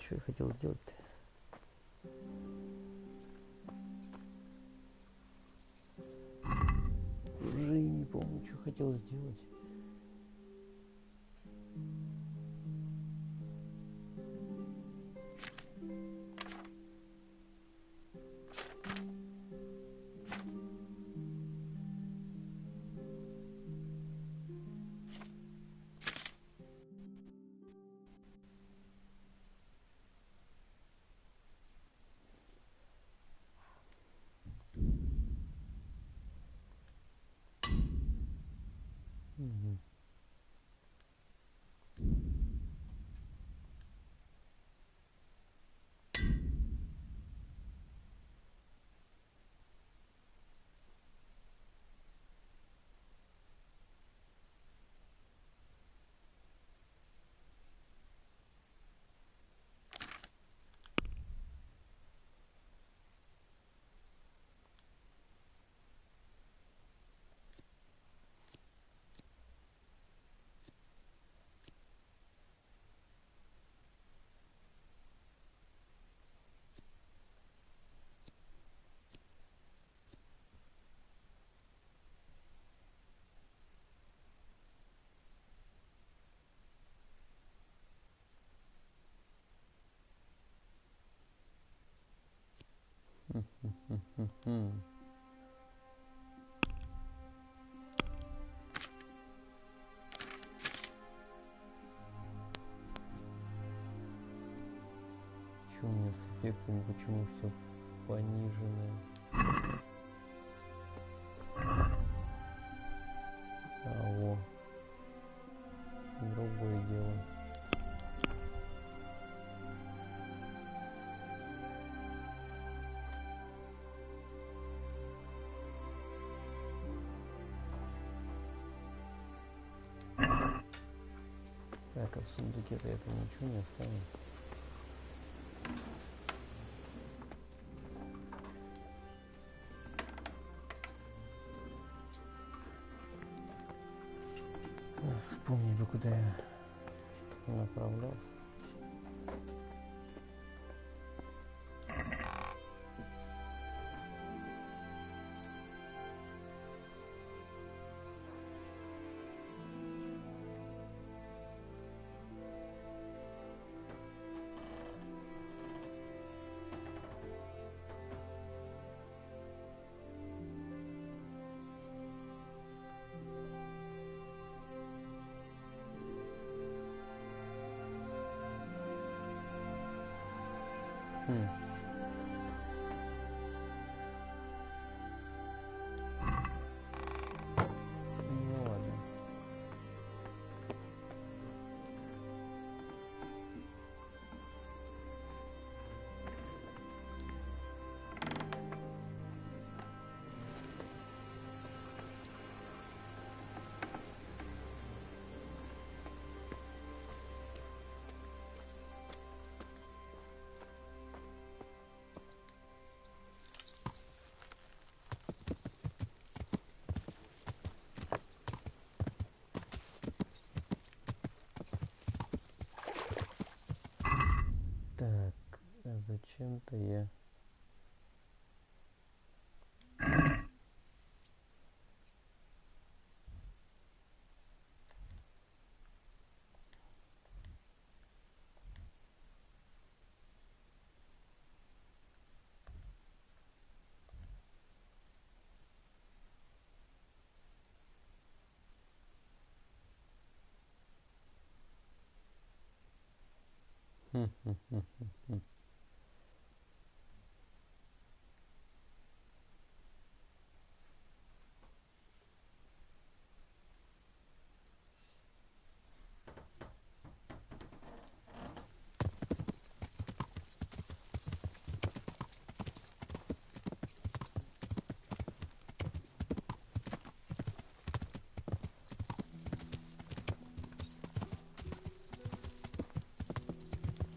Что я хотел сделать-то? Уже и не помню, что хотел сделать. Угу. Что у меня с эффектами, почему все пониженное? Во, другое дело. Так, а в сундуке-то это ничего не останется. Вспомни бы, куда я направлялся. Ну ладно. Так, а зачем-то я...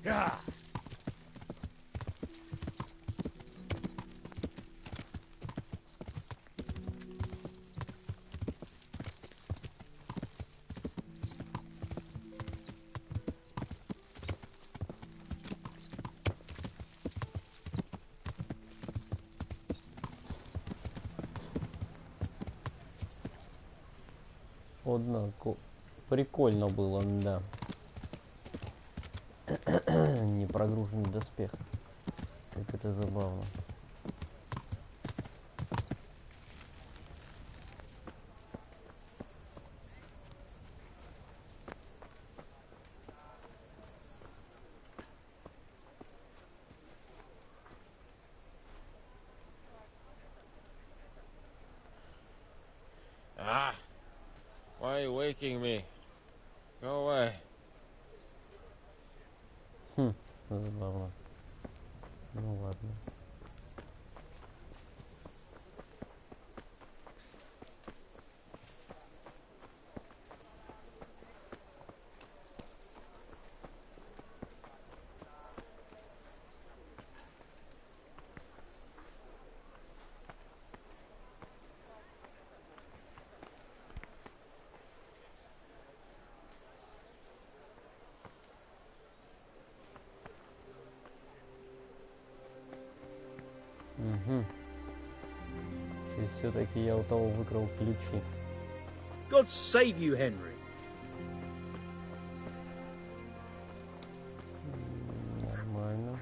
Yeah. Однако прикольно было, да. Не прогруженный доспех. Как это забавно. Ah! Why are you waking me? Go away. Забавно. Ну ладно. Угу. И все-таки я у того выкрал ключи. God save you, Henry. Нормально.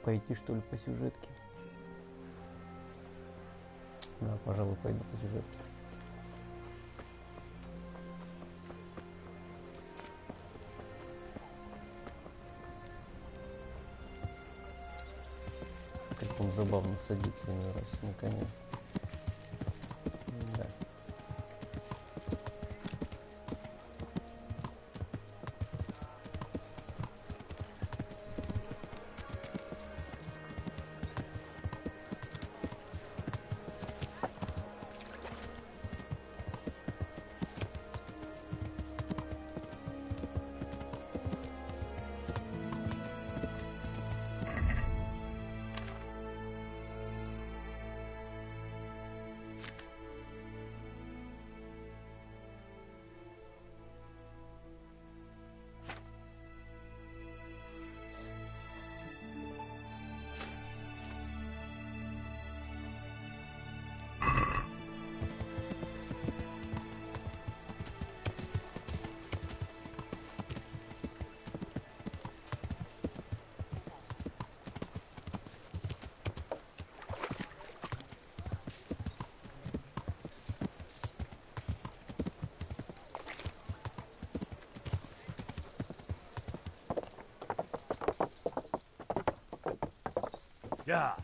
Пойти что ли по сюжетке? Да, пожалуй, пойду по сюжетке. Как он забавно садится иной раз на коня. Да. Yeah.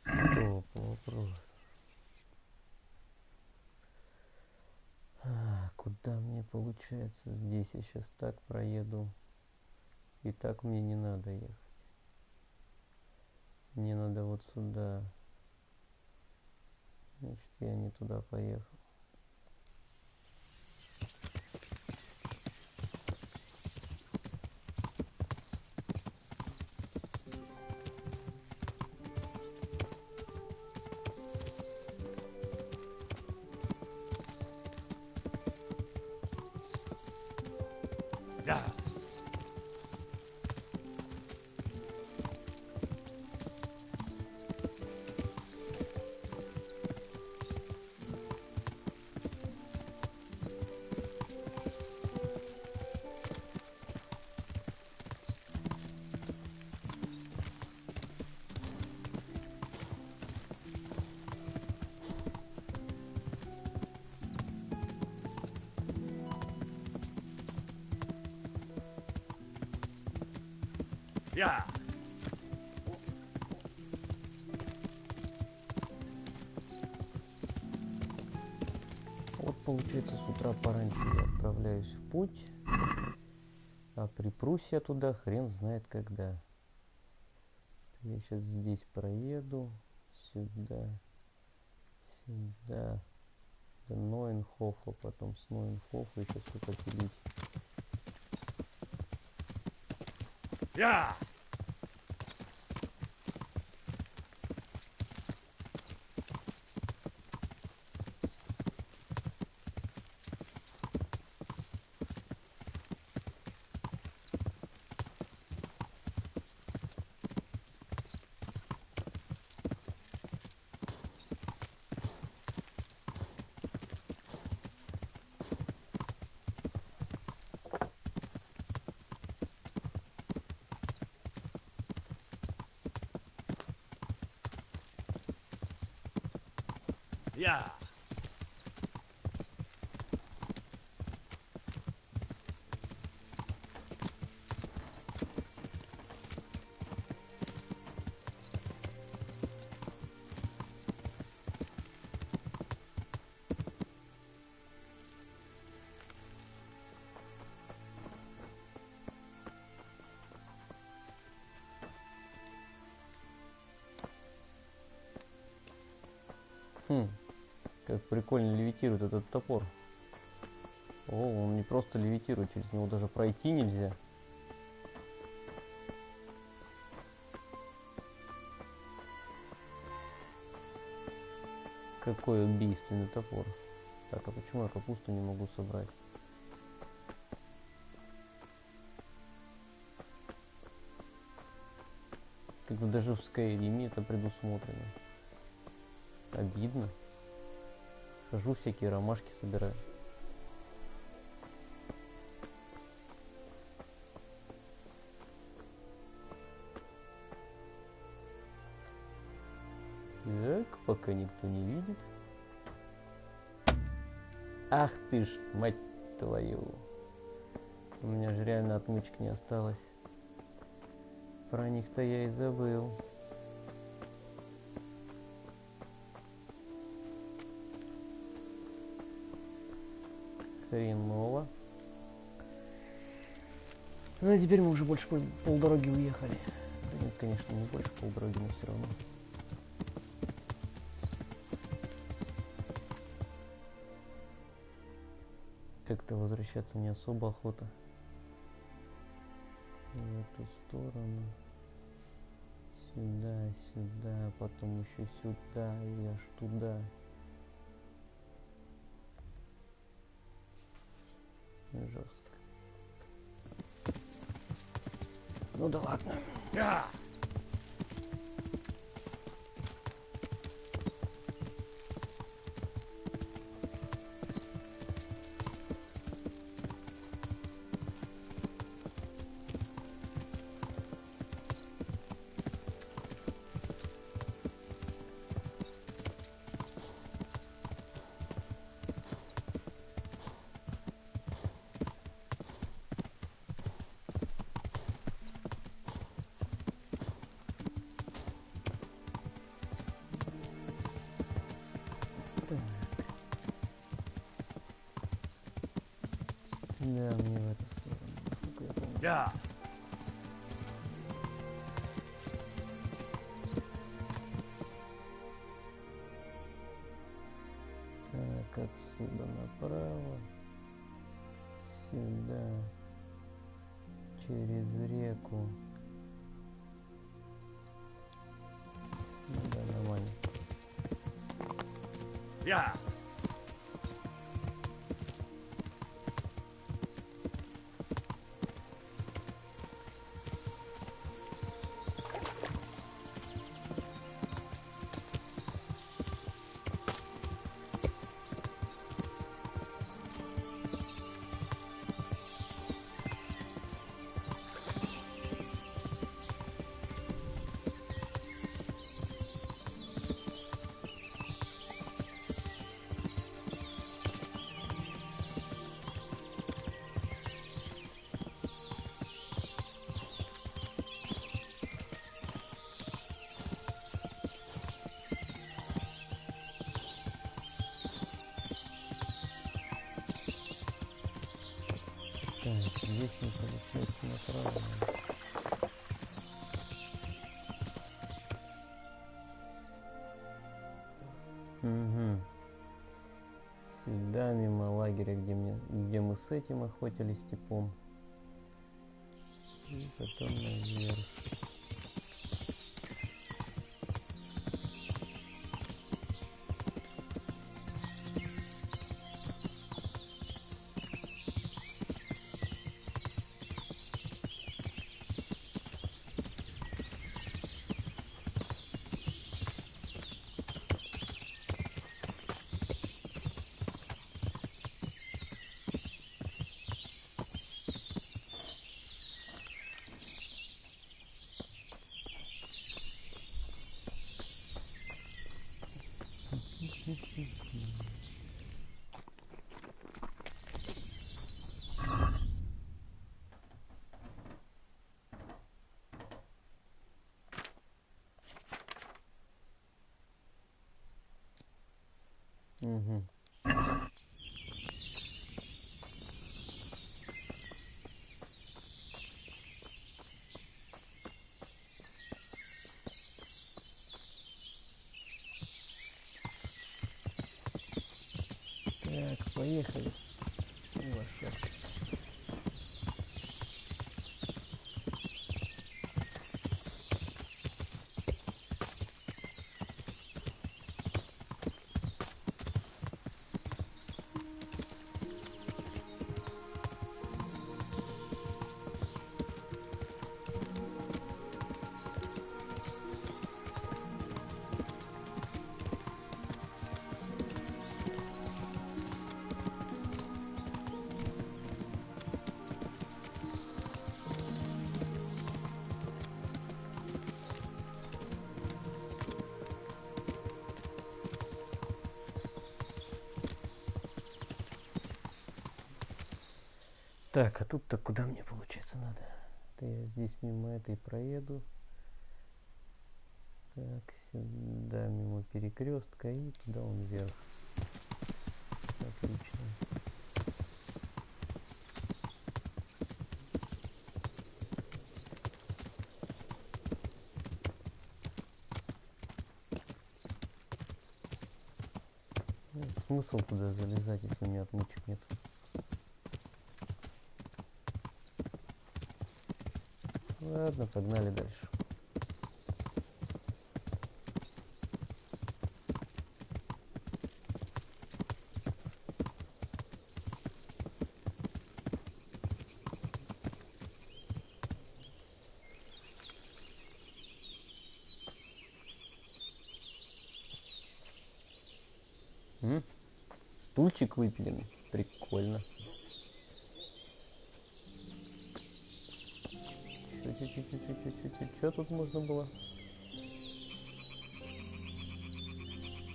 Стоп, вопрос. Куда мне получается? Здесь я сейчас так проеду. И так мне не надо ехать. Мне надо вот сюда. Значит, я не туда поехал. Yeah. Yeah. получается, с утра пораньше я отправляюсь в путь, а припрусь я туда хрен знает когда. Я сейчас здесь проеду, сюда, сюда, до Нойнхофа, потом с Нойнхофа еще сколько пилить. Yeah. Yeah. Как прикольно левитирует этот топор. О, он не просто левитирует, через него даже пройти нельзя. Какой убийственный топор. Так, а почему я капусту не могу собрать? Как бы даже в Скайриме это предусмотрено. Обидно. Хожу, всякие ромашки собираю. Так, пока никто не видит. Ах ты ж, мать твою. У меня же реально отмычек не осталось. Про них-то я и забыл. Хреново. Ну и теперь мы уже больше полдороги уехали. Да нет, конечно, не больше полдороги, но все равно. Как-то возвращаться не особо охота. В эту сторону. Сюда, сюда, потом еще сюда и аж туда. Жестко. Ну да ладно. Yeah. Да, мне в эту сторону, насколько я помню. Yeah. Так, отсюда направо. Сюда. Через реку. Ну да, нормально. Yeah. Так, здесь не получается направо. Угу. Сюда, мимо лагеря, где мы с этим охотились типом. И потом наверх. Угу. Так, поехали. Лошадка. Так, а тут-то куда мне, получается, надо? Это я здесь мимо этой проеду. Так, сюда мимо перекрестка и туда он вверх. Отлично. Смысл туда залезать, если у меня отмычек нет. Ладно, погнали дальше. Стульчик выпиленный. Прикольно. Что тут можно было?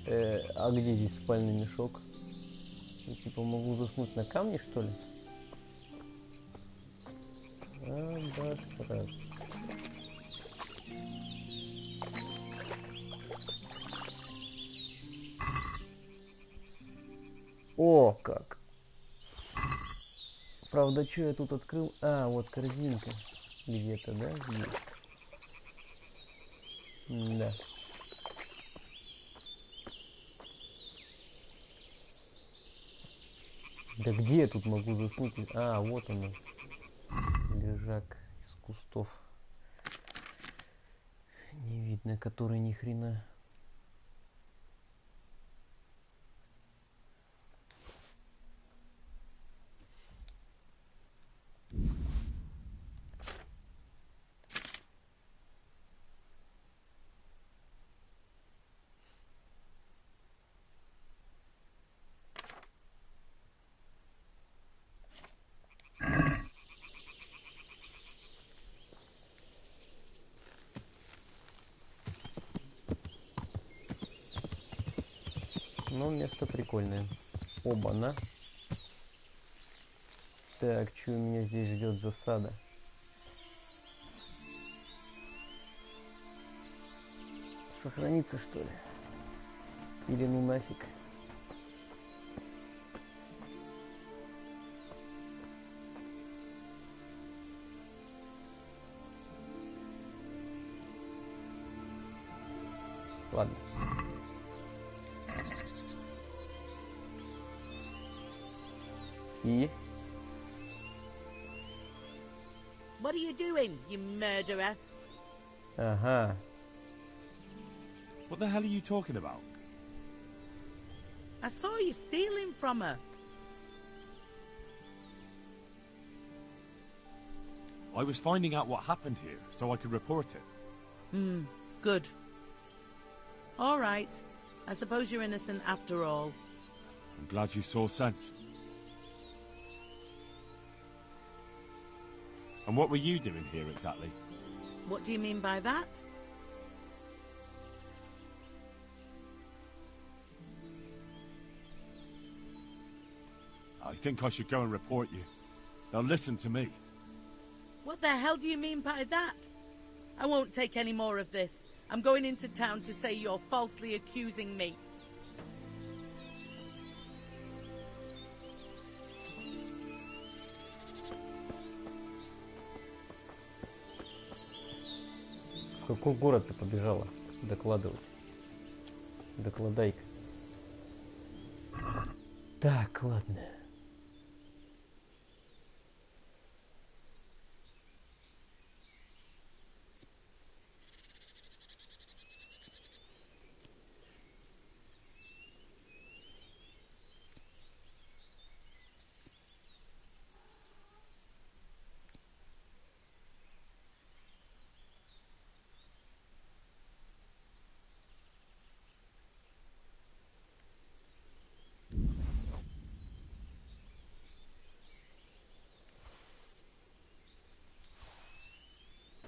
А где здесь спальный мешок? Я типа могу заснуть на камне, что ли? Да, сразу. О, как! Правда, что я тут открыл? А, вот корзинка. Где-то, да? Есть. Да. Да где я тут могу заснуть? А, вот он. Лежак из кустов. Не видно, который ни хрена. Ну, место прикольное. Оба-на. Так, что у меня здесь ждет засада? Сохраниться, что ли? Или ну нафиг? Ладно. И? What are you doing, you murderer? Ага. What the hell are you talking about? I saw you stealing from her. I was finding out what happened here so I could report it. Good. All right. I suppose you're innocent after all. I'm glad you saw sense. And what were you doing here exactly? What do you mean by that? I think I should go and report you. They'll listen to me. What the hell do you mean by that? I won't take any more of this. I'm going into town to say you're falsely accusing me. В какой город ты побежала докладывать? Докладай-ка. Так, ладно.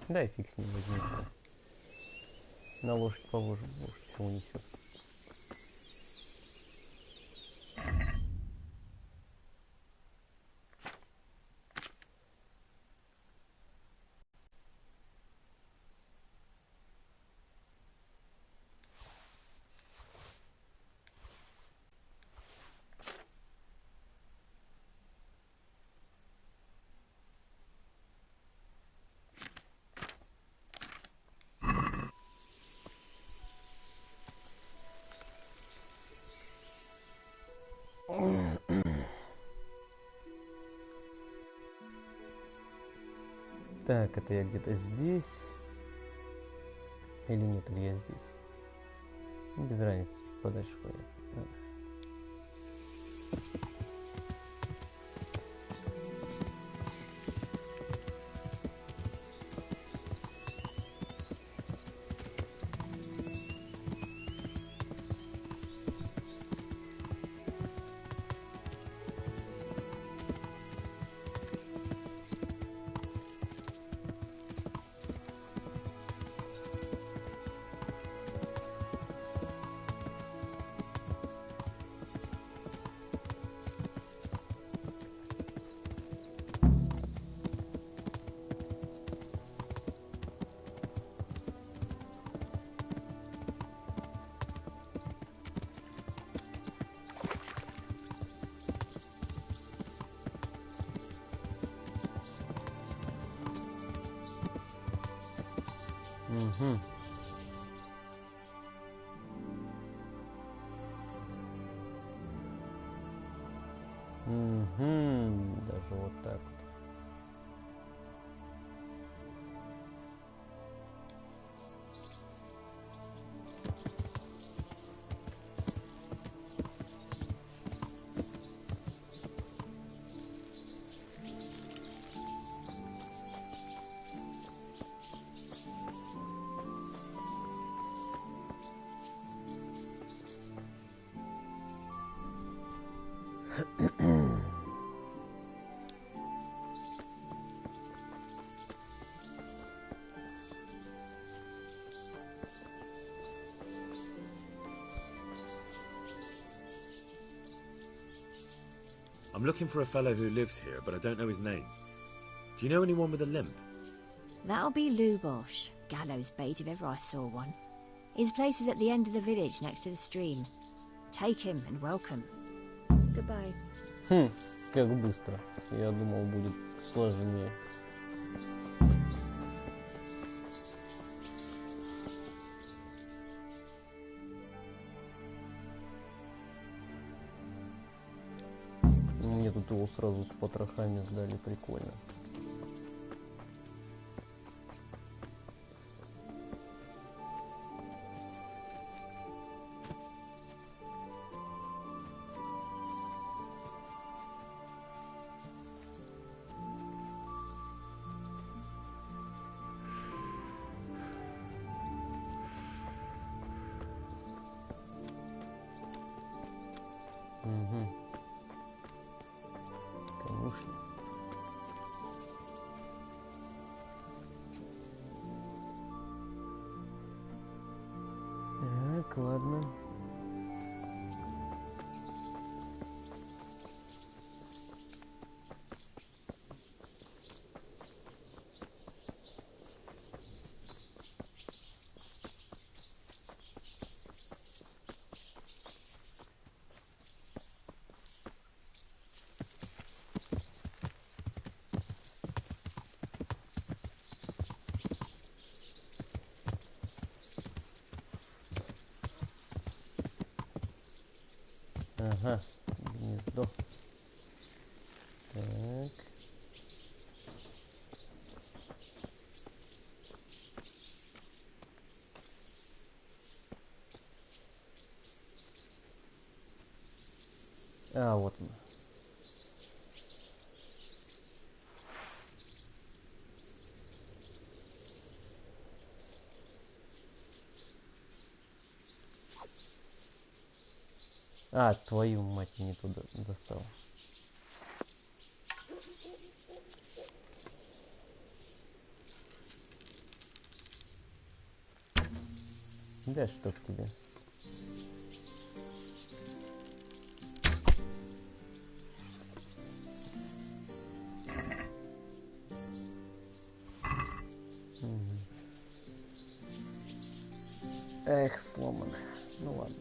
Да и фиг с ним возьми. На лошадь положим, лошадь чего несет. Так, это я где-то здесь. Или нет, или я здесь. Без разницы, чуть подальше поехать. Угу. Угу. Даже вот так вот. I'm looking for a fellow who lives here, but I don't know his name. Do you know anyone with a limp? That'll be Lubosh, gallows bait if ever I saw one. His place is at the end of the village, next to the stream. Take him and welcome. Goodbye. Как быстро. Я думал, будет сложнее. его сразу с потрохами сдали, прикольно. Угу. Конюшня. Так, ладно. Ага, гнездо. Так. А, вот он. А, твою мать, не туда достал. Да чтоб тебе. Эх, сломано. Ну ладно.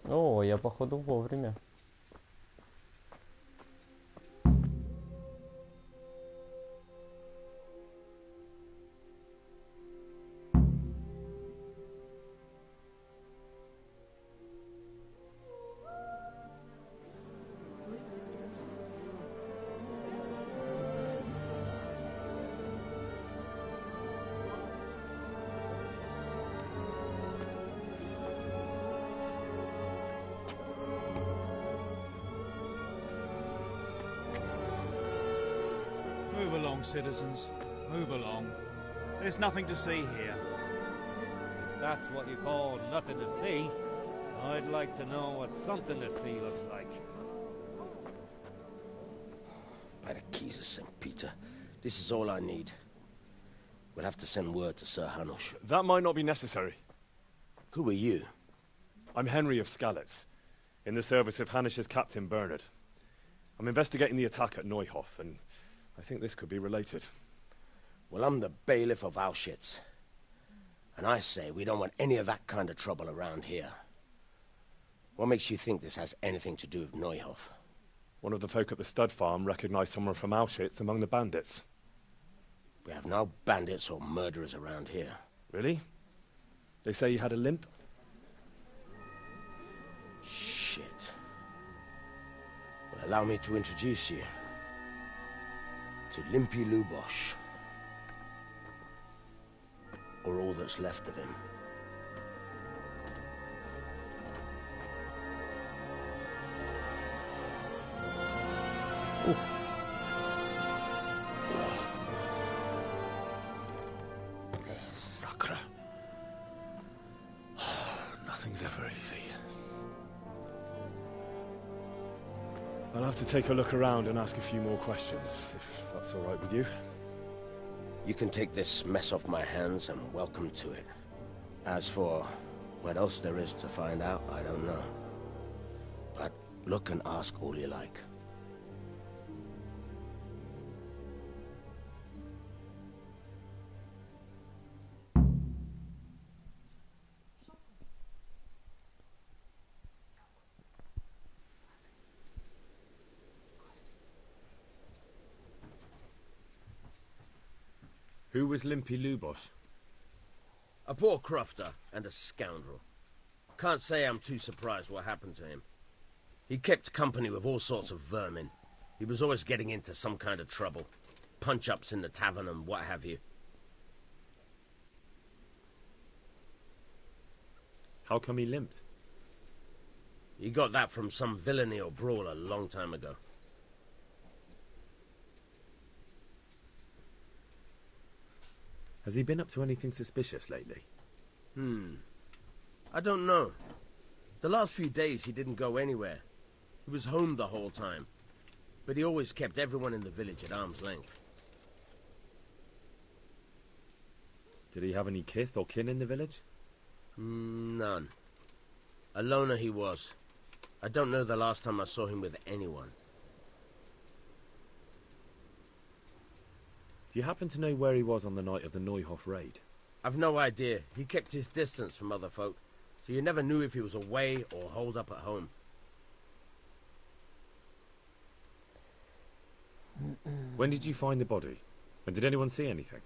О, я походу вовремя. Move along, citizens. Move along. There's nothing to see here. That's what you call nothing to see. I'd like to know what something to see looks like. By the keys of St. Peter, this is all I need. We'll have to send word to Sir Hanush. That might not be necessary. Who are you? I'm Henry of Skalitz, in the service of Hanush's Captain Bernard. I'm investigating the attack at Neuhof, and I think this could be related. Well, I'm the bailiff of Auschwitz. And I say we don't want any of that kind of trouble around here. What makes you think this has anything to do with Neuhof? One of the folk at the stud farm recognized someone from Auschwitz among the bandits. We have no bandits or murderers around here. Really? They say he had a limp? Shit. Well, allow me to introduce you to Limpy Lubosh. Or all that's left of him. Sakra. Nothing's ever easy. I'll have to take a look around and ask a few more questions, if that's all right with you. You can take this mess off my hands and welcome to it. As for what else there is to find out, I don't know. But look and ask all you like. Who was Limpy Lubosh? A poor crofter and a scoundrel. Can't say I'm too surprised what happened to him. He kept company with all sorts of vermin. He was always getting into some kind of trouble. Punch-ups in the tavern and what have you. How come he limped? He got that from some villainy or brawl a long time ago. Has he been up to anything suspicious lately? I don't know. The last few days he didn't go anywhere. He was home the whole time. But he always kept everyone in the village at arm's length. Did he have any kith or kin in the village? None. A loner he was. I don't know the last time I saw him with anyone. Do you happen to know where he was on the night of the Neuhof raid? I've no idea. He kept his distance from other folk, so you never knew if he was away or holed up at home. When did you find the body? And did anyone see anything?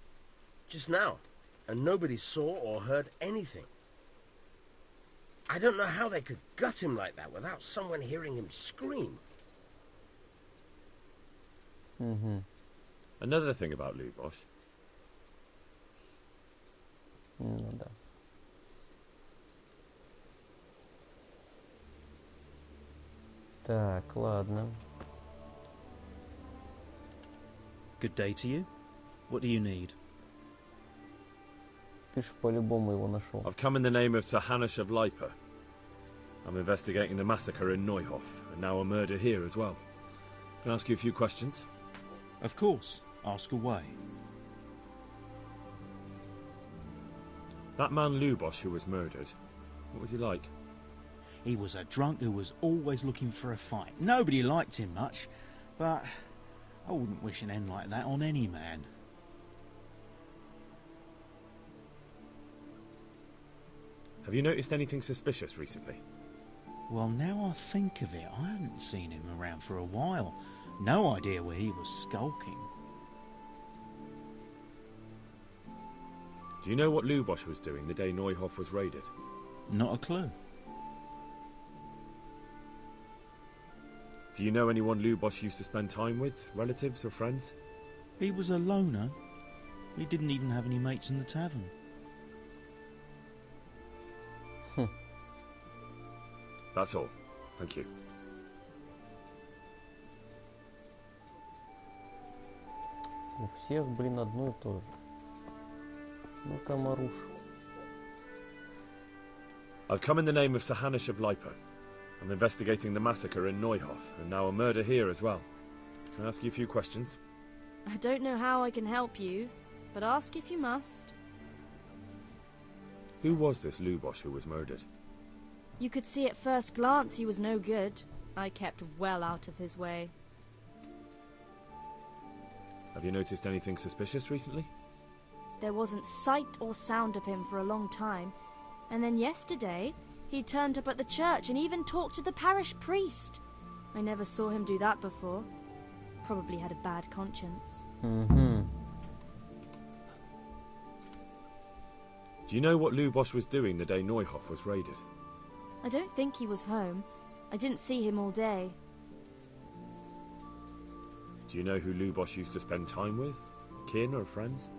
Just now, and nobody saw or heard anything. I don't know how they could gut him like that without someone hearing him scream. Another thing about Lubosh. Ну да. Так, ладно. Good day to you. What do you need? Ты ж по-любому его нашел. I've come in the name of Sir Hanush of Lipa. I'm investigating the massacre in Neuhof, and now a murder here as well. Can I ask you a few questions? Of course. Ask away. That man Lubosh who was murdered, what was he like? He was a drunk who was always looking for a fight. Nobody liked him much, but I wouldn't wish an end like that on any man. Have you noticed anything suspicious recently? Well, now I think of it, I hadn't seen him around for a while. No idea where he was skulking. Do you know what Lubosh was doing the day Neuhof was raided? Not a clue. Do you know anyone Lubosh used to spend time with? Relatives or friends? He was a loner. He didn't even have any mates in the tavern. That's all. Thank you. У всех, блин, одно и то же. Ну-ка, Маруш. I've come in the name of Sir Hanush of Lipa. I'm investigating the massacre in Neuhof, and now a murder here as well. Can I ask you a few questions? I don't know how I can help you, but ask if you must. Who was this Lubosh who was murdered? You could see at first glance he was no good. I kept well out of his way. Have you noticed anything suspicious recently? There wasn't sight or sound of him for a long time, and then yesterday he turned up at the church and even talked to the parish priest. I never saw him do that before. Probably had a bad conscience. Mm-hmm. Do you know what Lubosh was doing the day Neuhof was raided? I don't think he was home. I didn't see him all day. Do you know who Lubosh used to spend time with? Kin or friends?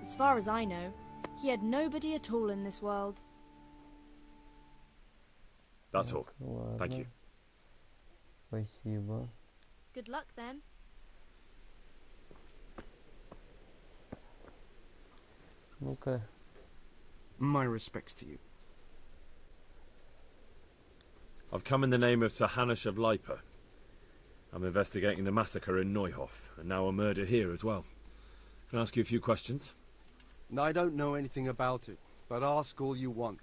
As far as I know, he had nobody at all in this world. That's all. Ладно. Thank you. Спасибо. Good luck then. Ну-ка. My respects to you. I've come in the name of Sir Hanush of Lipa. I'm investigating the massacre in Neuhof, and now a murder here as well. Can I ask you a few questions? I don't know anything about it, but ask all you want.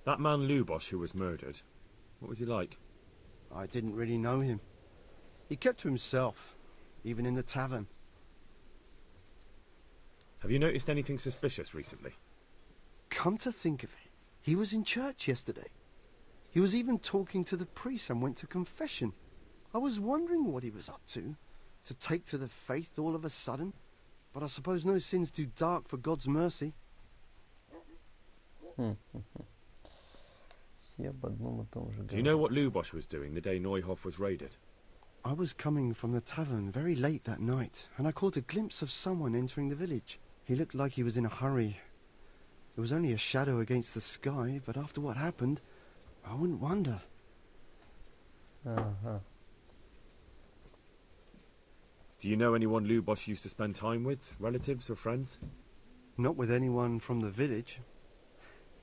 That man Lubosh who was murdered, what was he like? I didn't really know him. He kept to himself, even in the tavern. Have you noticed anything suspicious recently? Come to think of it, he was in church yesterday. He was even talking to the priest and went to confession. I was wondering what he was up to take to the faith all of a sudden. But I suppose no sin's too dark for God's mercy. Do you know what Lubosh was doing the day Neuhof was raided? I was coming from the tavern very late that night, and I caught a glimpse of someone entering the village. He looked like he was in a hurry. It was only a shadow against the sky, but after what happened, I wouldn't wonder. Do you know anyone Lubosh used to spend time with? Relatives or friends? Not with anyone from the village.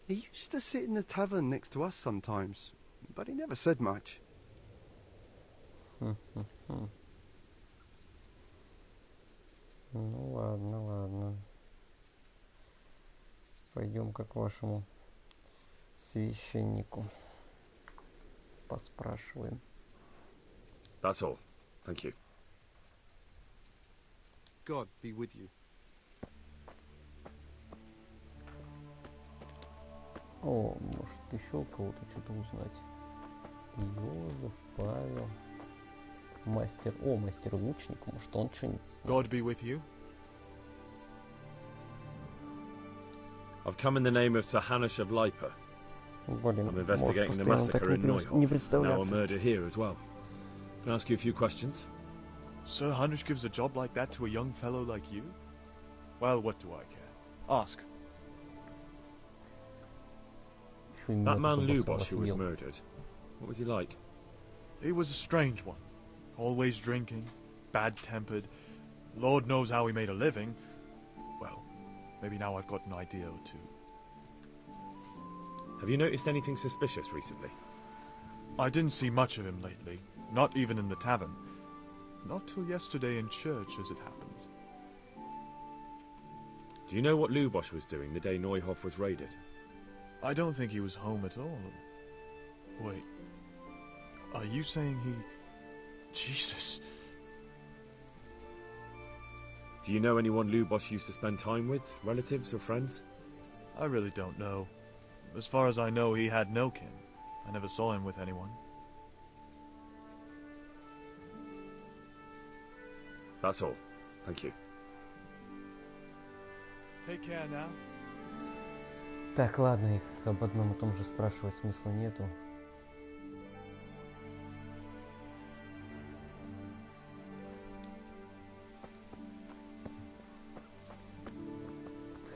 He used to sit in the tavern next to us sometimes, but he never said much. Ну ладно, ладно. Пойдем-ка к вашему священнику. Поспрашиваем. That's all. Thank you. God be with you. О, может еще у кого-то что-то узнать. Йозеф, Павел. Мастер. О, мастер-лучник. Может он что-нибудь знает. God be with you. I've come in the name of Sir Hanush of Lipa. Блин, I'm investigating the massacre in Neuhof. Now a murder here as well. Can I ask you a few questions? Sir Hanush gives a job like that to a young fellow like you? Well, what do I care? Ask. That man Lubosh who was murdered, what was he like? He was a strange one. Always drinking, bad-tempered. Lord knows how he made a living. Well, maybe now I've got an idea or two. Have you noticed anything suspicious recently? I didn't see much of him lately, not even in the tavern. Not till yesterday in church, as it happens. Do you know what Lubosh was doing the day Neuhof was raided? I don't think he was home at all. Wait, are you saying he... Jesus. Do you know anyone Lubosh used to spend time with? Relatives or friends? I really don't know. As far as I know, he had no kin. I never saw him with anyone. That's all. Thank you. Take care now. Так, ладно, их об одном и том же спрашивать смысла нету.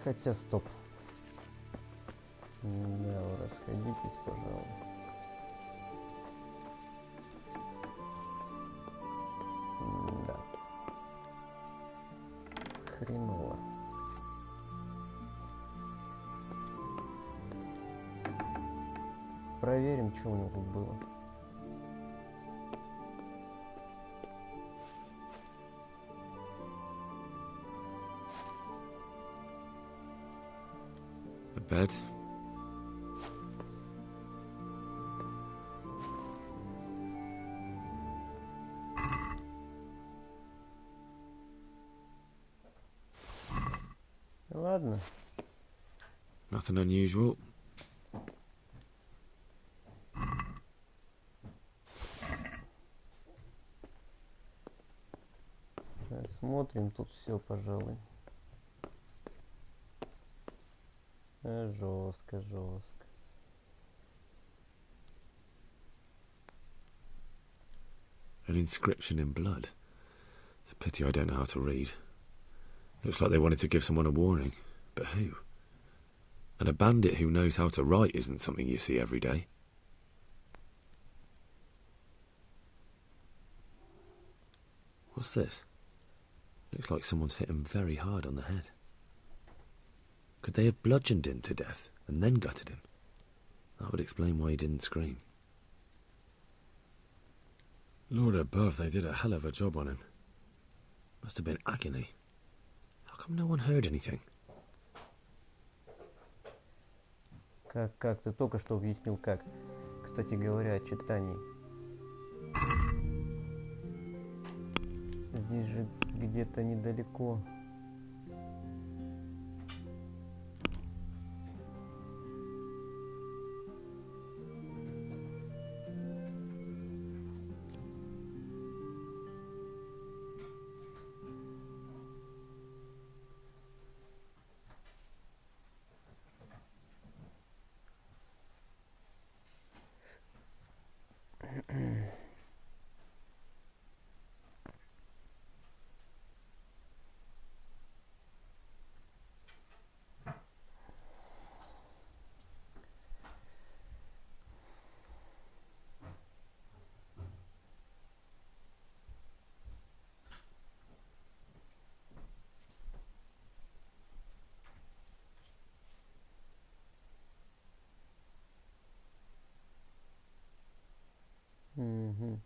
Хотя, стоп. Да, вы расходитесь, пожалуйста. Да. Хреново. Проверим, что у него тут было. A bed. Ладно. Nothing unusual. Смотрим тут все, пожалуй. Жестко, жестко. An inscription in blood. It's a pity I don't know how to read. Looks like they wanted to give someone a warning. But who? And a bandit who knows how to write isn't something you see every day. What's this? Looks like someone's hit him very hard on the head. Could they have bludgeoned him to death and then gutted him? That would explain why he didn't scream. Lord above, they did a hell of a job on him. Must have been agony. How come no one heard anything? Как? Ты только что объяснил как. Кстати говоря, о читании. Здесь же где-то недалеко. Угу.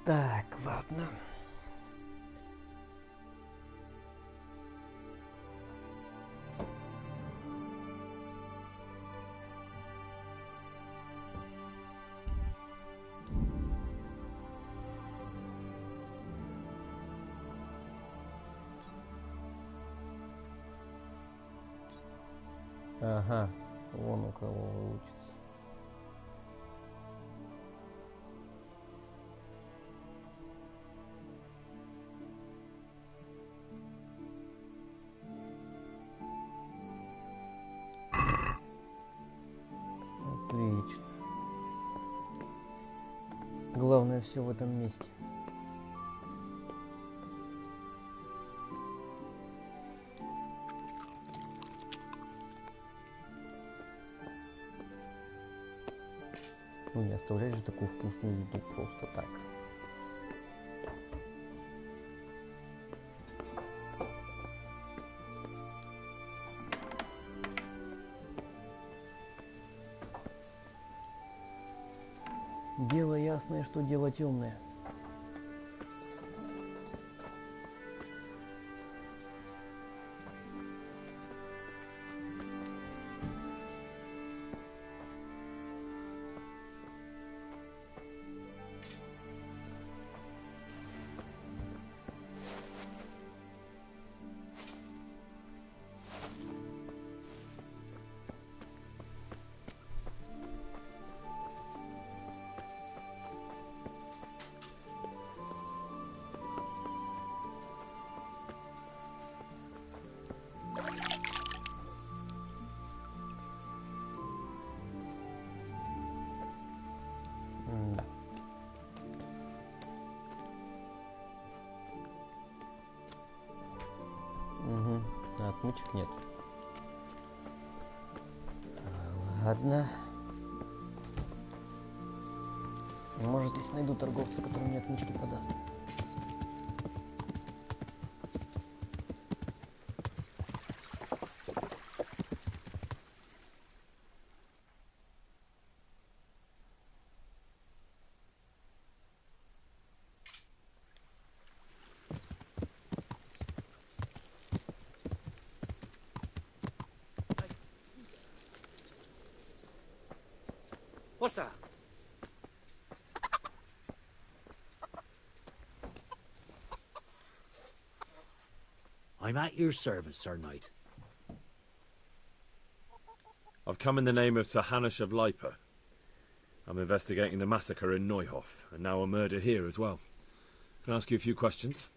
Так, ладно. Ага, вон у кого выучится. Отлично. Главное все в этом месте. Ну не оставляй же такую вкусную еду просто так. Дело ясное, что дело темное. Да. Угу. Отмычек нет. Ладно. Может, если найду торговца, который мне отмычки подаст. What's that? I'm at your service, Sir Knight. I've come in the name of Sir Hanush of Leipa. I'm investigating the massacre in Neuhof, and now a murder here as well. Can I ask you a few questions?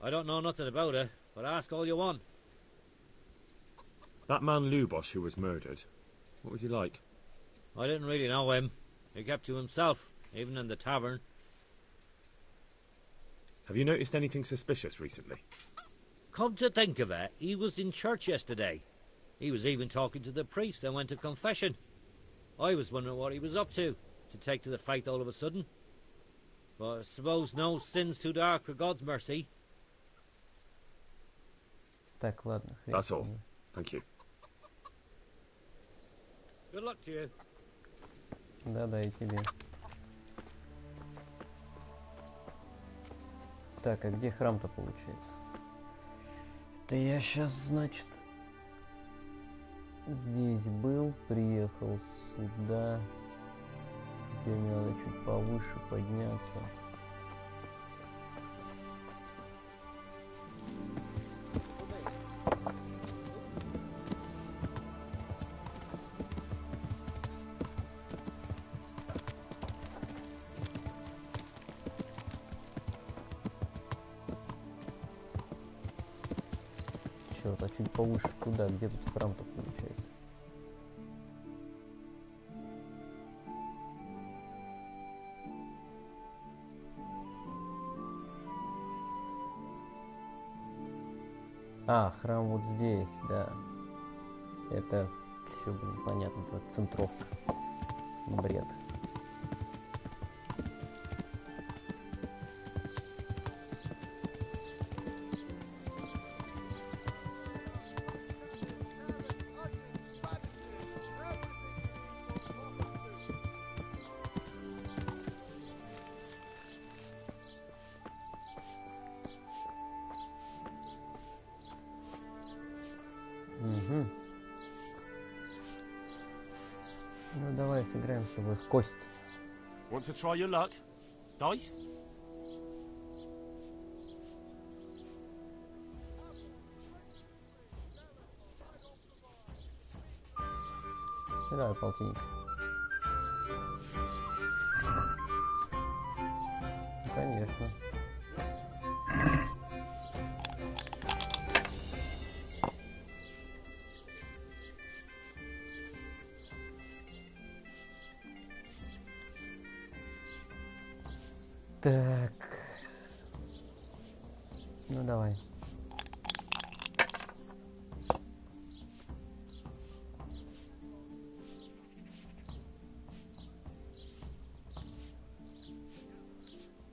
I don't know nothing about it, but ask all you want. That man Lubosh who was murdered, What was he like? I didn't really know him. He kept to himself, even in the tavern. Have you noticed anything suspicious recently? Come to think of it, he was in church yesterday. He was even talking to the priest and went to confession. I was wondering what he was up to take to the faith all of a sudden. But I suppose no sin's too dark for God's mercy. Так, ладно. That's all. Thank you. Good luck to you. Да-да, и тебе. Так, а где храм-то получается? Да я сейчас, значит, здесь был, приехал сюда. Теперь мне надо чуть повыше подняться. Черт, а чуть повыше куда? Где тут храм-то получается? А, храм вот здесь, да. Это все, блин, понятно, это центровка. Бред. Угу. Ну давай сыграем с тобой в кость. Want to try your luck? Dice? Давай полтинник. Ну, конечно. Так. Ну давай.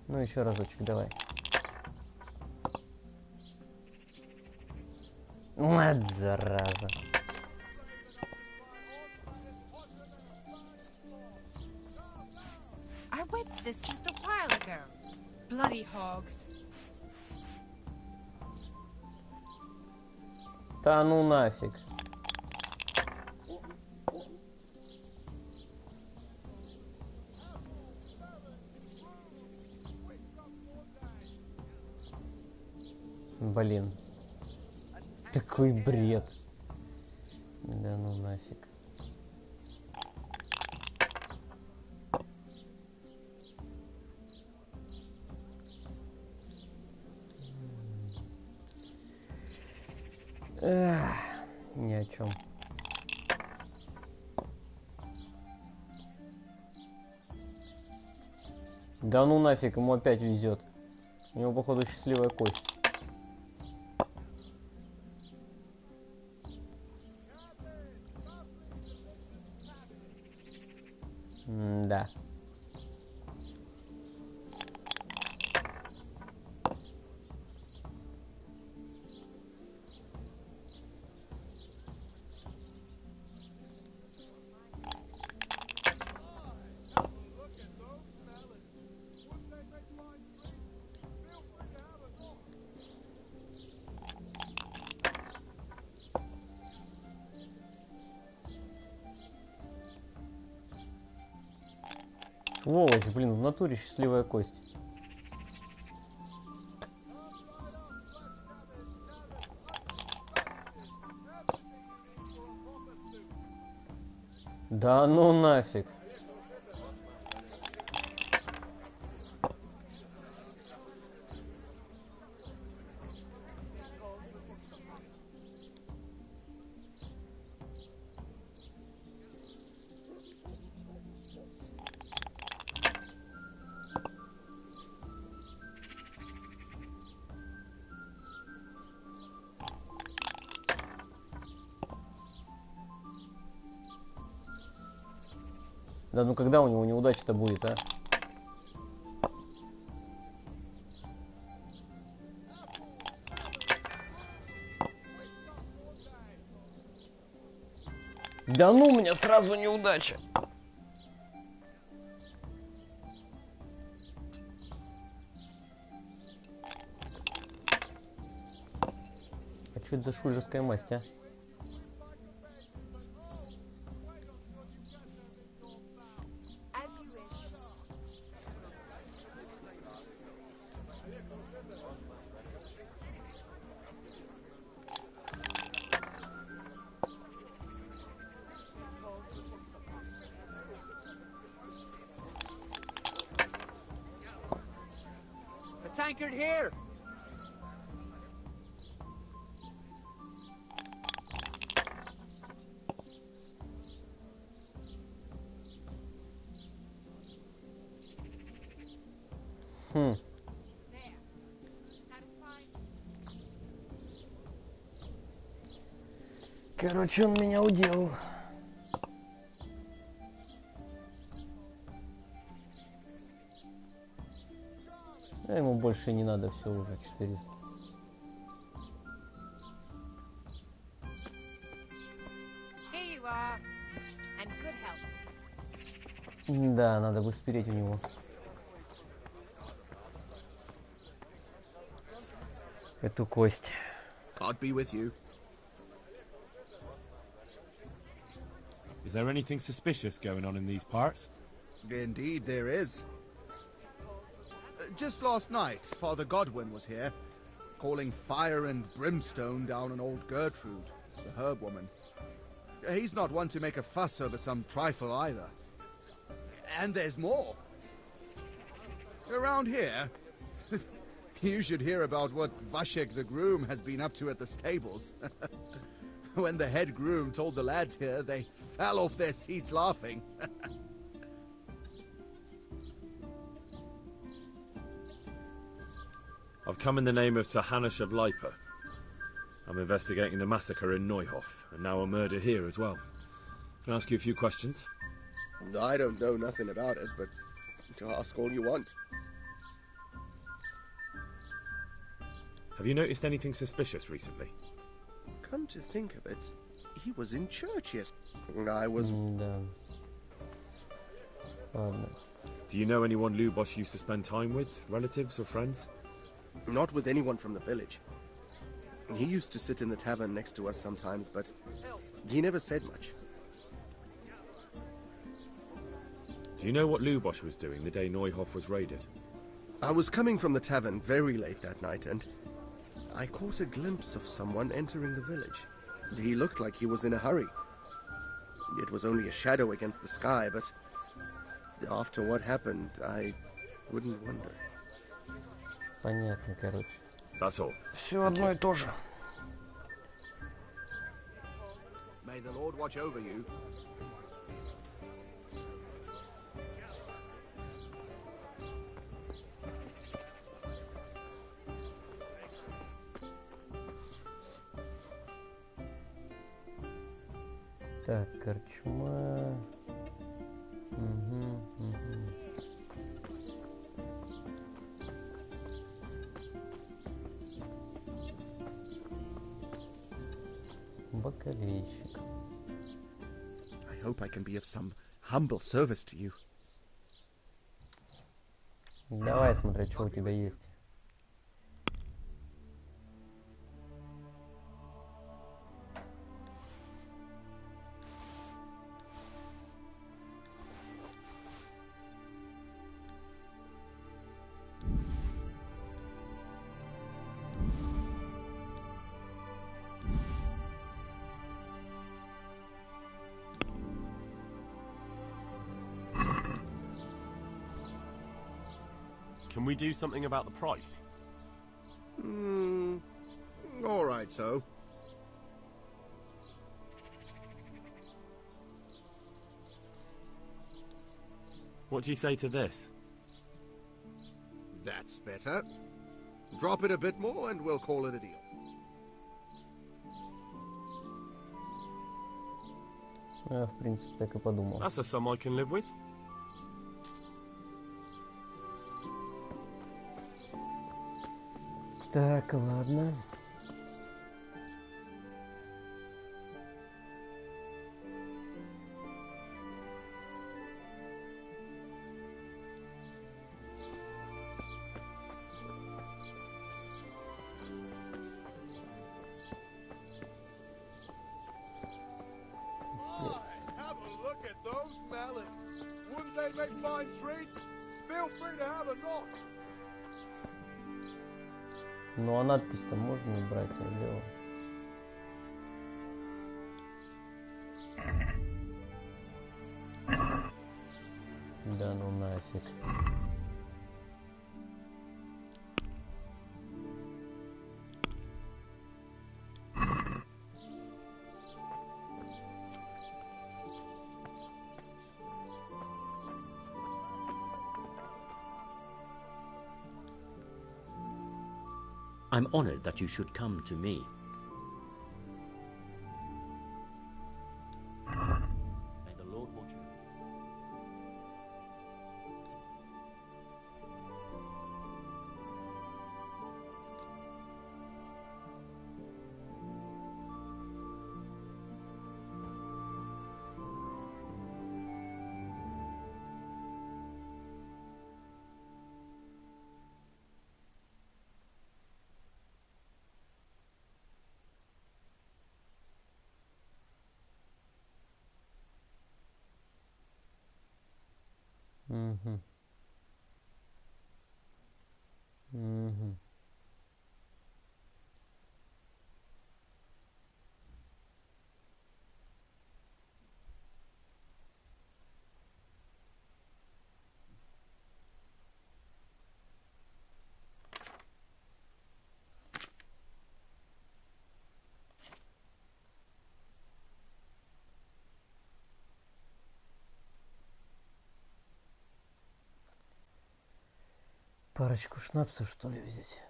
Ну еще разочек, давай. Вот зараза. I whipped this just a while ago. Bloody hogs. Да ну нафиг. Блин. Такой бред. Да ну нафиг. Эх, ни о чем. Да ну нафиг, ему опять везет. У него, походу, счастливая кость. Да. Сволочь, блин, в натуре счастливая кость. Да ну нафиг. Да ну когда у него неудача-то будет, а? Да ну, у меня сразу неудача. А что это за шулерская масть, а? A tankard here! Короче, он меня уделал. А ему больше не надо, все уже 400. Here you are. And good health. Да, надо бы спереть у него. Эту кость. God be with you. Is there anything suspicious going on in these parts? Indeed, there is. Just last night, Father Godwin was here, calling fire and brimstone down on old Gertrude, the herb woman. He's not one to make a fuss over some trifle either. And there's more. Around here, you should hear about what Vashek the groom has been up to at the stables. When the head groom told the lads here, they fell off their seats laughing. I've come in the name of Sir Hanush of Lipa. I'm investigating the massacre in Neuhof, and now a murder here as well. Can I ask you a few questions? I don't know nothing about it, but ask all you want. Have you noticed anything suspicious recently? Come to think of it, he was in church yesterday. I was... Do you know anyone Lubos used to spend time with? Relatives or friends? Not with anyone from the village. He used to sit in the tavern next to us sometimes, but he never said much. Do you know what Lubos was doing the day Neuhof was raided? I was coming from the tavern very late that night, and I caught a glimpse of someone entering the village. He looked like he was in a hurry. It was only a shadow against the sky, but after what happened, I wouldn't wonder. Понятно, короче. That's all. Все одно и то же. May the Lord watch over you. Так, корчма. Бакалейщик. I hope I can be of some humble service to you. Давай смотреть, что у тебя есть. Can we do something about the price? All right, so. What do you say to this? That's better. Drop it a bit more and we'll call it a deal. В принципе, так и подумал. That's a sum I can live with. Так, ладно. Have a look at those melons. Wouldn't they make fine treat? Feel free to have a knock. Ну а надпись-то можно убрать, алло. Да ну нафиг. I'm honored that you should come to me. May the Lord watch over you. Угу. Угу. Парочку шнапса, что ли, взять?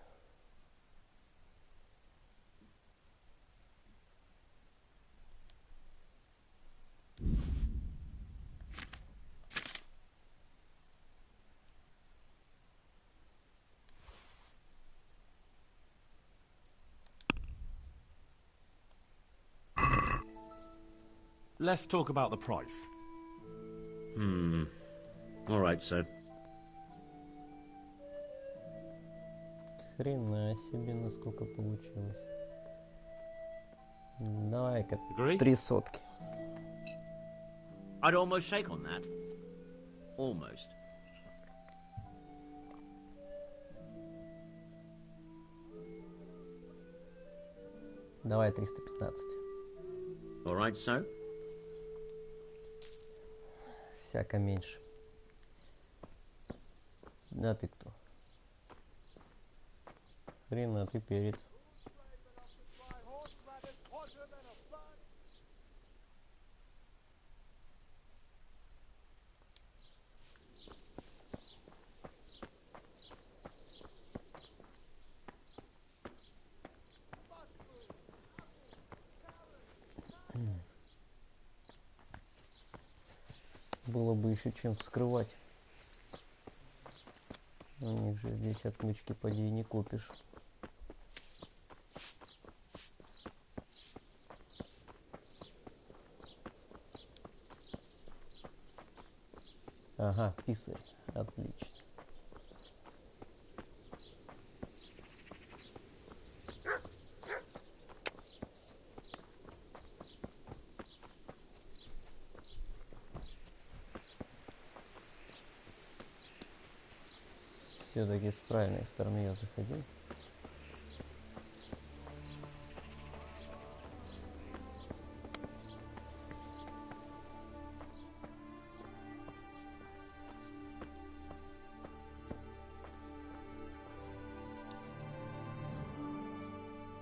Let's talk about the price. All right, sir. Хрена себе, насколько получилось. Давай-ка, Agree? 3 сотки. I'd almost shake on that. Almost. Давай 315. All right, so? Всяко меньше. Да ты кто? Хрена ты перец. Было бы еще чем вскрывать. У них же здесь отмычки поди и не купишь. Ага, писарь. Отлично. Все-таки с правильной стороны я заходил.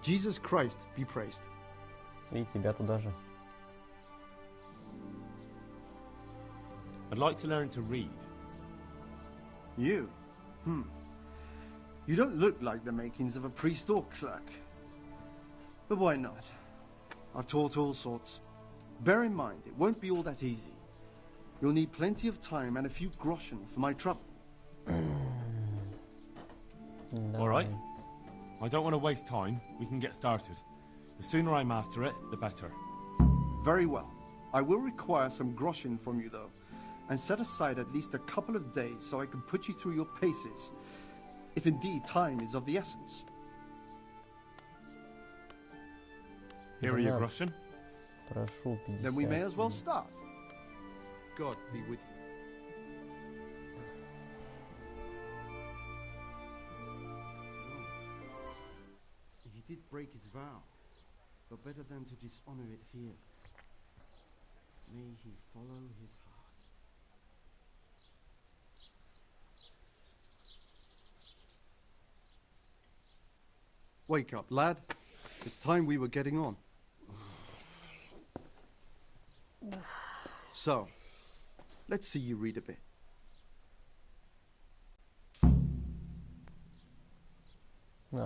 Jesus Christ be praised. И тебя туда же. I'd like to learn to read. You? You don't look like the makings of a priest or clerk. But why not? I've taught all sorts. Bear in mind, it won't be all that easy. You'll need plenty of time and a few groschen for my trouble. All right. I don't want to waste time. We can get started. The sooner I master it, the better. Very well. I will require some groschen from you, though, and set aside at least a couple of days so I can put you through your paces, if indeed time is of the essence. Here are your groschen. Прошу, 50. Then we may as well start. God be with you. He did break his vow, but better than to dishonor it here. May he follow his heart. Wake up, lad. It's time we were getting on. So, let's see you read a bit.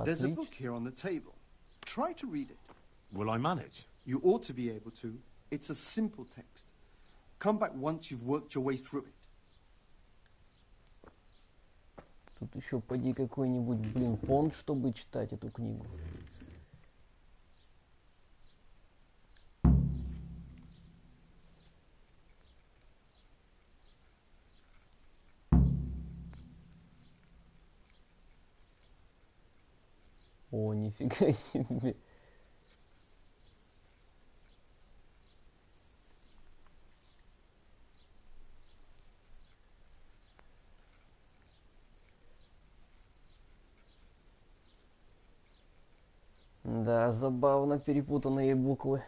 There's a book here on the table. Try to read it. Will I manage? You ought to be able to. It's a simple text. Come back once you've worked your way through it. Тут еще поди какой-нибудь, блин, фонд, чтобы читать эту книгу. О, нифига себе. Да, забавно перепутанные буквы.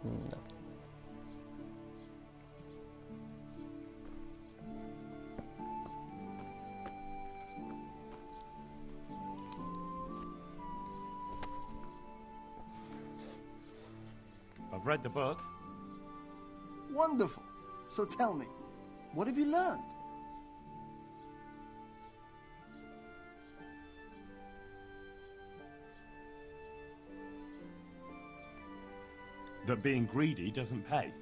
Да. I've read the book. Wonderful. So tell me, what have you learned? That being greedy doesn't pay.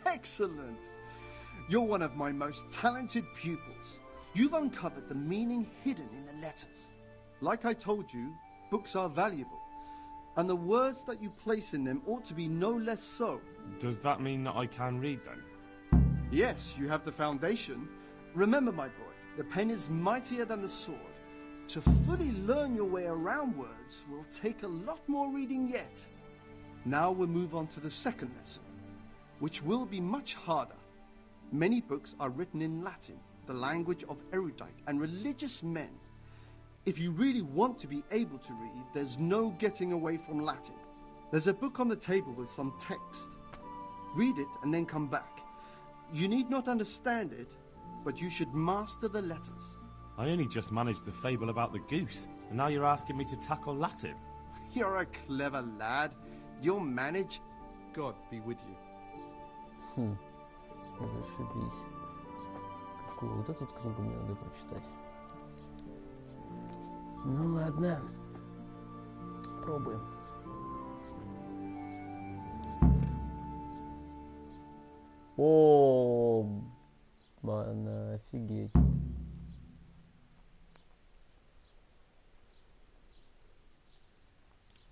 Excellent. You're one of my most talented pupils. You've uncovered the meaning hidden in the letters. Like I told you, books are valuable, and the words that you place in them ought to be no less so. Does that mean that I can read then? Yes, you have the foundation. Remember, my boy, the pen is mightier than the sword. To fully learn your way around words will take a lot more reading yet. Now we'll move on to the second lesson, which will be much harder. Many books are written in Latin, the language of erudite and religious men. If you really want to be able to read, there's no getting away from Latin. There's a book on the table with some text. Read it and then come back. You need not understand it, but you should master the letters. I only just managed the fable about the goose, and now you're asking me to tackle Latin. You're a clever lad. You'll manage. God be with you. Зашибись. Какую вот эту книгу мне надо прочитать? Ну ладно. Пробуем. О, мана, офигеть.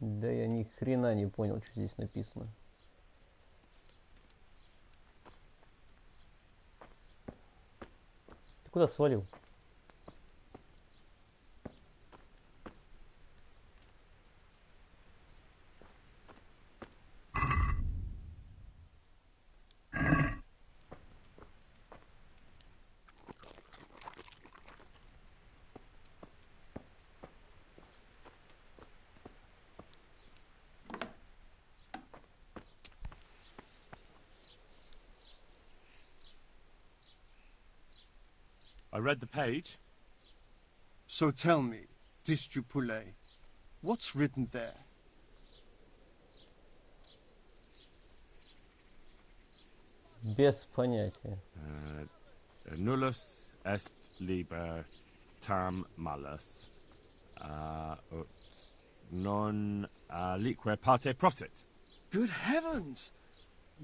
Да я ни хрена не понял, что здесь написано. Ты куда свалил? I read the page. So tell me, Distupule, what's written there? Без понятия. Nullus est liber tam malus, ut non lique parte prosit. Good heavens!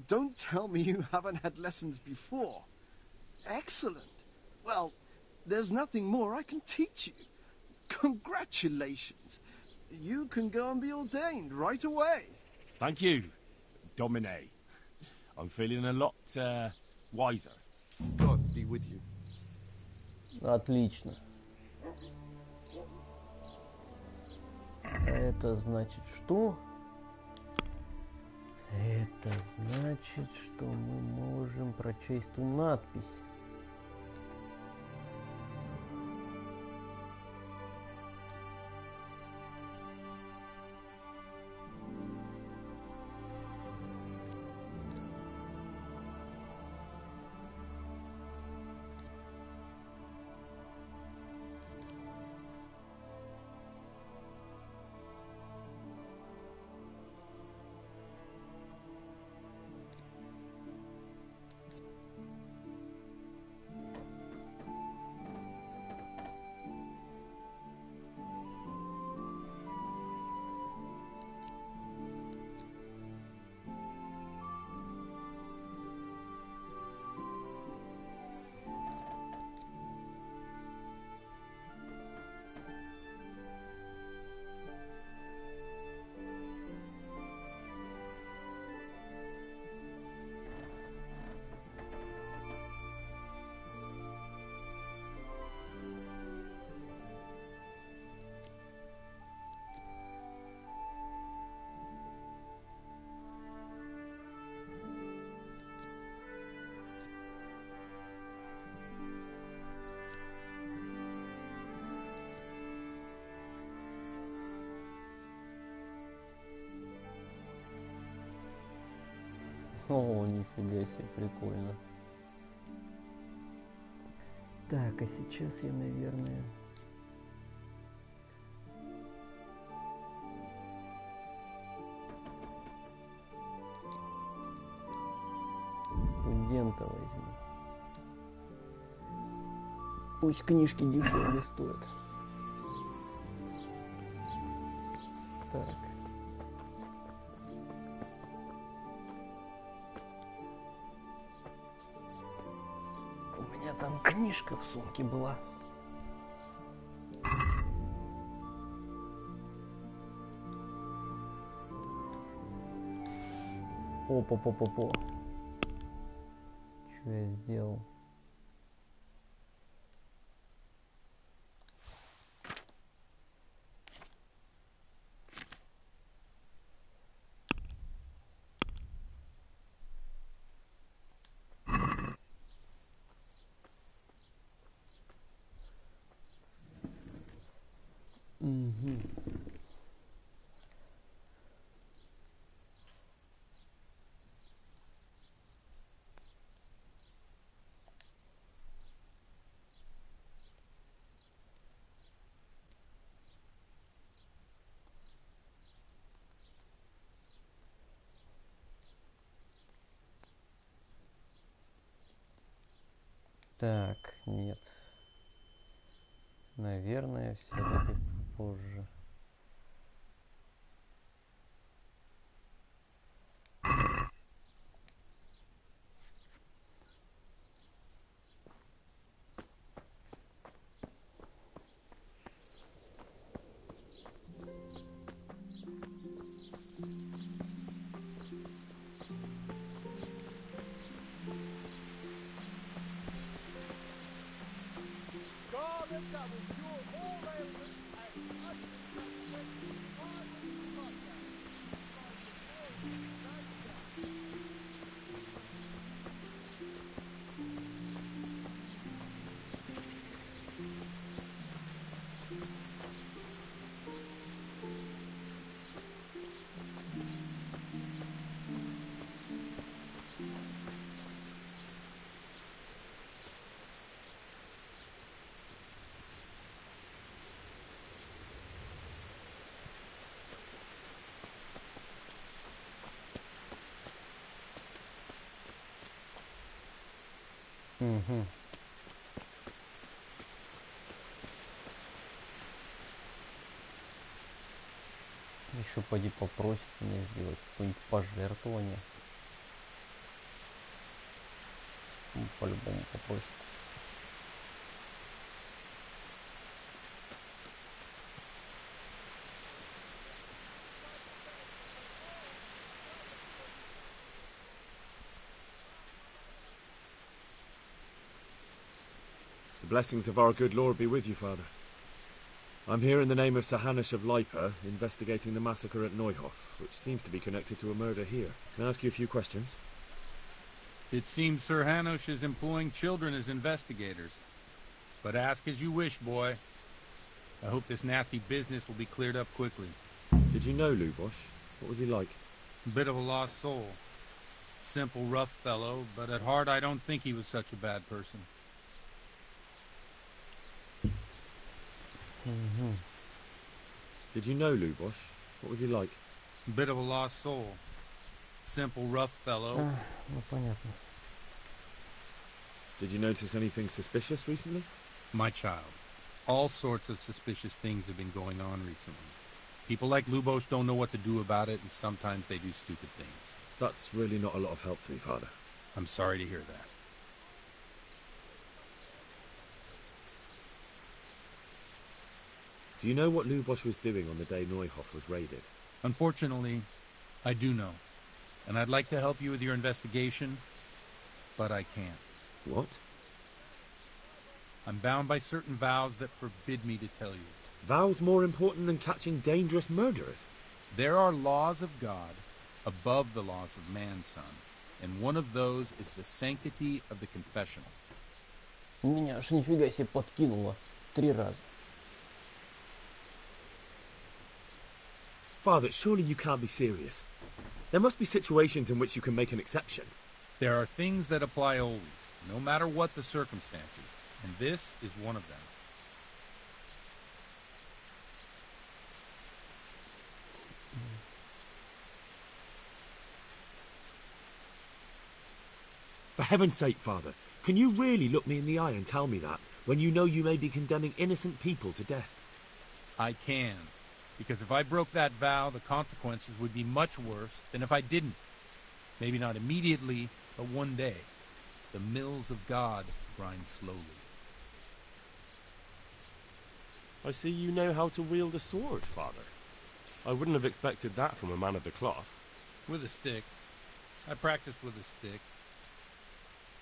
Don't tell me you haven't had lessons before. Excellent. Well, there's nothing more I can teach you. Congratulations. You can go and be ordained right away. Thank you, Domine. I'm feeling a lot wiser. God be with you. Отлично. Это значит что? Это значит, что мы можем прочесть ту надпись. О, нифига себе, прикольно. Так, а сейчас я, наверное... студента возьму. Пусть книжки дешевле стоят. Так. У меня там книжка в сумке была. Опа-по-по-по. Что я сделал? Угу. Так, нет. Наверное, все-таки позже. Угу. Еще поди попросит меня сделать какое-нибудь пожертвование. Ну, по-любому попросит. The blessings of our good Lord be with you, Father. I'm here in the name of Sir Hanush of Lipa, investigating the massacre at Neuhof, which seems to be connected to a murder here. Can I ask you a few questions? It seems Sir Hanush is employing children as investigators. But ask as you wish, boy. I hope this nasty business will be cleared up quickly. Did you know Lubosh? What was he like? A bit of a lost soul. Simple, rough fellow, but at heart I don't think he was such a bad person. Mm-hmm. Did you know Lubosh? What was he like? A bit of a lost soul. Simple, rough fellow. Ну, понятно. Did you notice anything suspicious recently? My child, all sorts of suspicious things have been going on recently. People like Lubosh don't know what to do about it, and sometimes they do stupid things. That's really not a lot of help to me, Father. I'm sorry to hear that. Do you know what Lubosh was doing on the day Neuhof was raided? Unfortunately, I do know. And I'd like to help you with your investigation, but I can't. What? I'm bound by certain vows that forbid me to tell you. Vows more important than catching dangerous murderers? There are laws of God above the laws of man, son. And one of those is the sanctity of the confessional. Меня аж нифига себе подкинуло 3 раза. Father, surely you can't be serious. There must be situations in which you can make an exception. There are things that apply always, no matter what the circumstances, and this is one of them. For heaven's sake, Father, can you really look me in the eye and tell me that, when you know you may be condemning innocent people to death? I can. Because if I broke that vow, the consequences would be much worse than if I didn't. Maybe not immediately, but one day. The mills of God grind slowly. I see you know how to wield a sword, Father. I wouldn't have expected that from a man of the cloth. With a stick. I practice with a stick.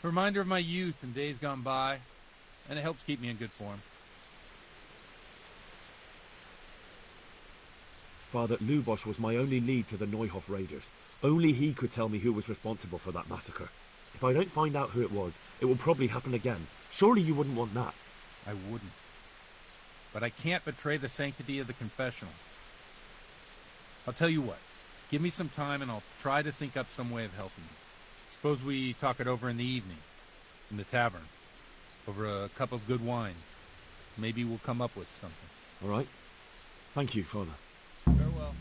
A reminder of my youth and days gone by, and it helps keep me in good form. Father, Lubosh was my only lead to the Neuhof raiders. Only he could tell me who was responsible for that massacre. If I don't find out who it was, it will probably happen again. Surely you wouldn't want that. I wouldn't. But I can't betray the sanctity of the confessional. I'll tell you what. Give me some time and I'll try to think up some way of helping you. Suppose we talk it over in the evening. In the tavern. Over a cup of good wine. Maybe we'll come up with something. All right. Thank you, Father. Farewell.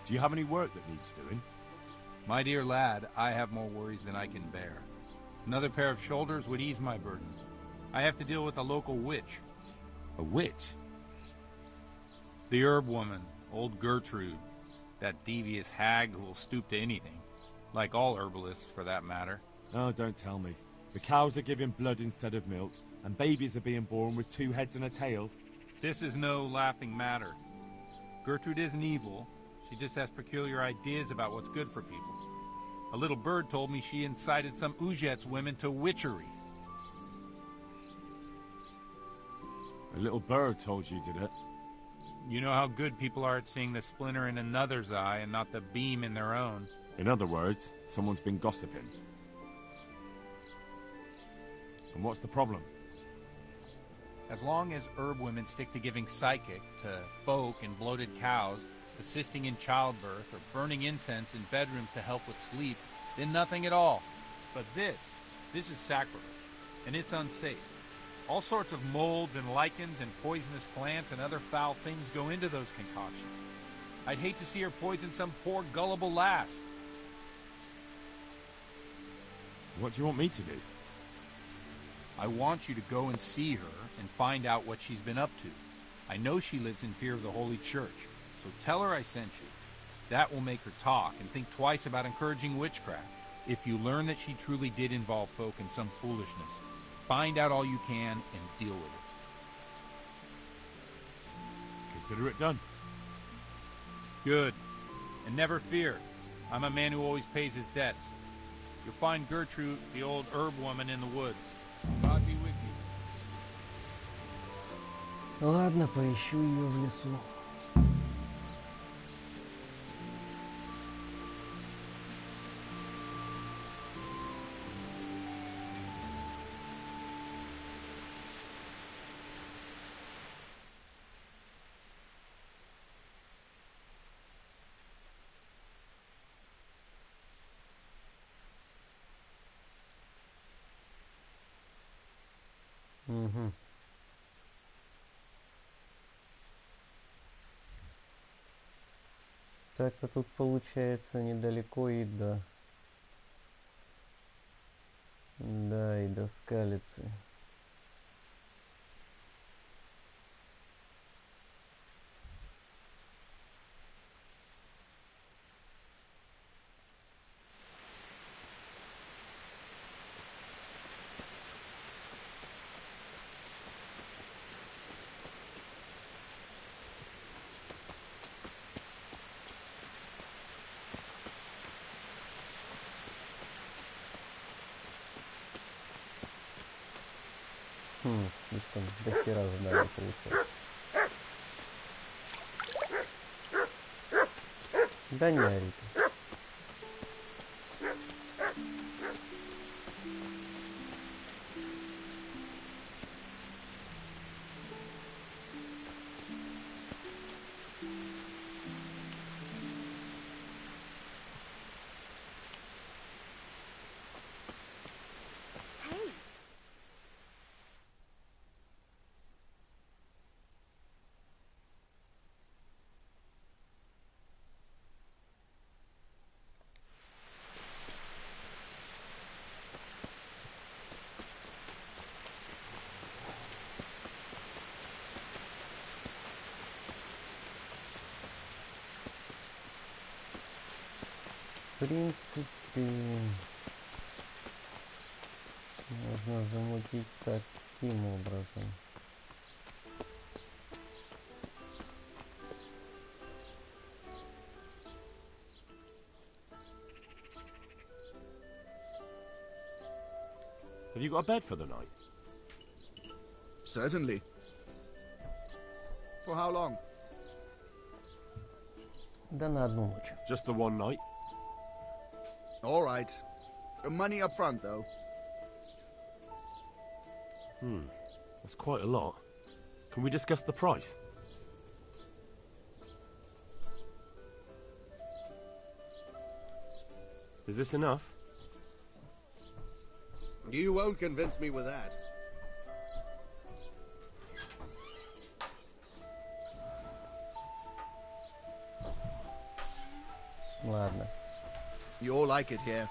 Do you have any work that needs doing? My dear lad, I have more worries than I can bear. Another pair of shoulders would ease my burden. I have to deal with a local witch. A witch? The herb woman, old Gertrude. That devious hag who will stoop to anything. Like all herbalists, for that matter. Oh, don't tell me. The cows are giving blood instead of milk, and babies are being born with 2 heads and a tail. This is no laughing matter. Gertrude isn't evil. She just has peculiar ideas about what's good for people. A little bird told me she incited some Ujet's women to witchery. A little bird told you, did it? You know how good people are at seeing the splinter in another's eye and not the beam in their own. In other words, someone's been gossiping. And what's the problem? As long as herb women stick to giving psychic to folk and bloated cows, assisting in childbirth, or burning incense in bedrooms to help with sleep, then nothing at all. But this is sacrilege, and it's unsafe. All sorts of molds and lichens and poisonous plants and other foul things go into those concoctions. I'd hate to see her poison some poor gullible lass. What do you want me to do? I want you to go and see her and find out what she's been up to. I know she lives in fear of the Holy Church, so tell her I sent you. That will make her talk and think twice about encouraging witchcraft. If you learn that she truly did involve folk in some foolishness, find out all you can and deal with it. Consider it done. Good. And never fear. I'm a man who always pays his debts. You'll find Gertrude, the old herb woman, in the woods. God be with you. Ладно, поищу ее в лесу. Угу. Так-то тут получается недалеко и до... Да, и до Скалицы. Слишком дохера задания получилось. Да не ори ты. В принципе, можно замутить таким образом. Have you got a bed for the night? Certainly. For how long? Да на одну ночь. Just the one night? All right. Money up front, though. That's quite a lot. Can we discuss the price? Is this enough? You won't convince me with that. Ладно. You all like it here.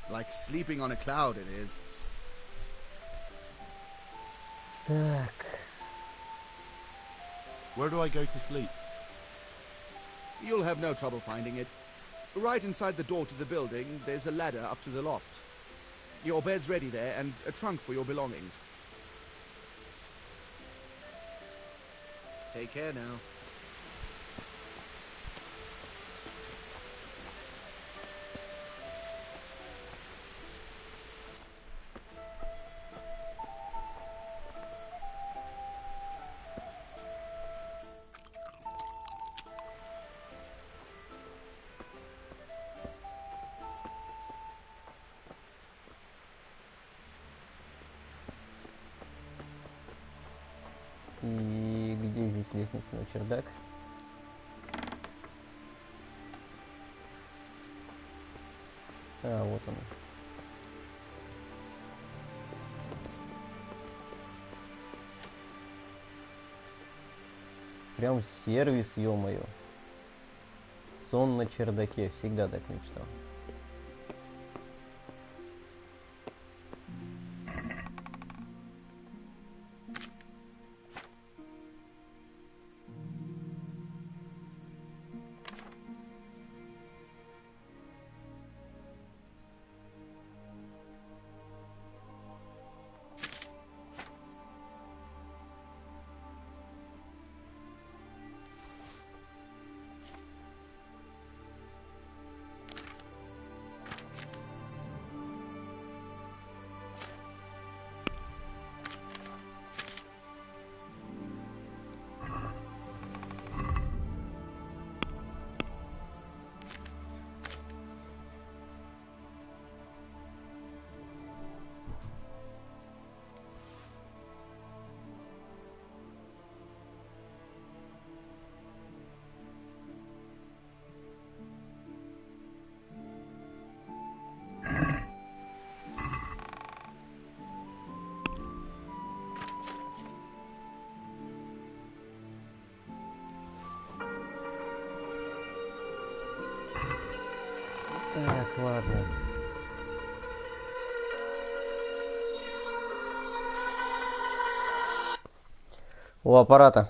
Like sleeping on a cloud it is. Так. Where do I go to sleep? You'll have no trouble finding it. Right inside the door to the building, there's a ladder up to the loft. Your bed's ready there, and a trunk for your belongings. Take care now. И где здесь лестница на чердак? А, вот он. Прям сервис, ё-моё. Сон на чердаке. Всегда так мечтал. Так, ладно. У аппарата.